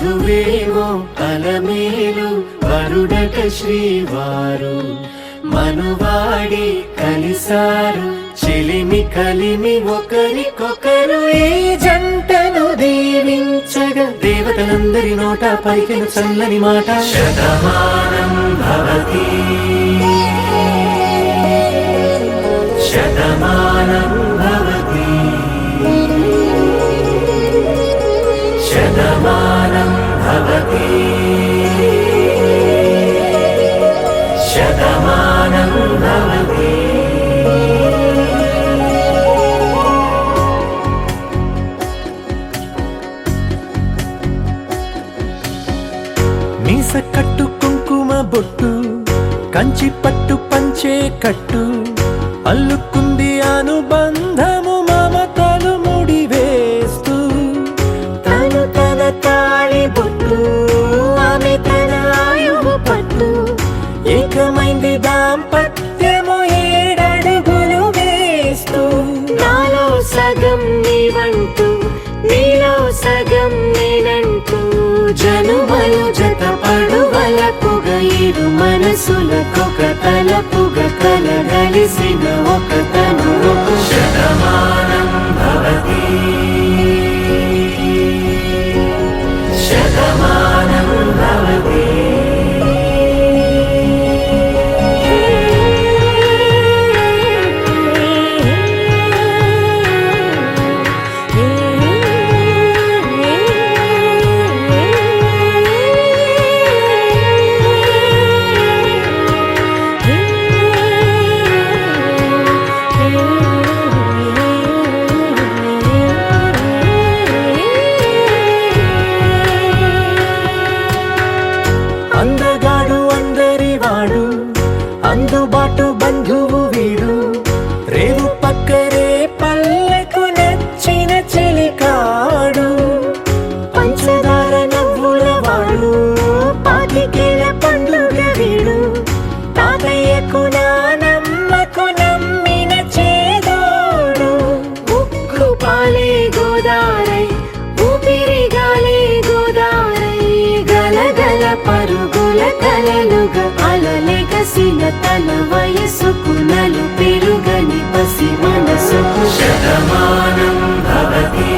వధువేమో అలమేలు వరుడట శ్రీవారు మనువాడి కలిసారు చెలిమి కలిమి ఒకరికొకరు ఈ జంటను దీవించగా దేవతలందరి నోట పలికెను చల్లని మాట శతమానం భవతి శతమానం భవతి శతమానం భవతి శతమానం భవతి. మీస కట్టు కుంకుమ బొట్టు కంచి పట్టు పంచే కట్టు అల్లుకుంది అనుబంధము మమతలు ముడివేస్తూ తను తన తాళి బొట్టు ఆమె తన ఆయువు పట్టు ఏకమైంది దాంపత్యము 7 అడుగులు వేస్తూ నాలో సగం నీవంటూ నీలో సగం నేనంటూ జనుమలు జతపడువలపుగ ఇరు మనసులకొక తలపుగ కలగలిసిన ఒక తను శతమానం భవతి శతమానం భవతి. అందగాడు అందరివాడు అందుబాటు బంధువు వీడు రేవు పక్కరే పల్లెకు నచ్చిన చెలికాడు పంచదార నవ్వుల వాడు పాతికేల పండుగ వీడు తాతయ్యకు నానమ్మకు నమ్మిన చేదోడు ఉక్కు పాలే గోదారై ఊపిరిగాలే గోదారై గలగల పరుగుల కలలుగా అలలెగసిన తన వయసుకు నలు పెరుగని పసి మనసుకు శతమానం భవతి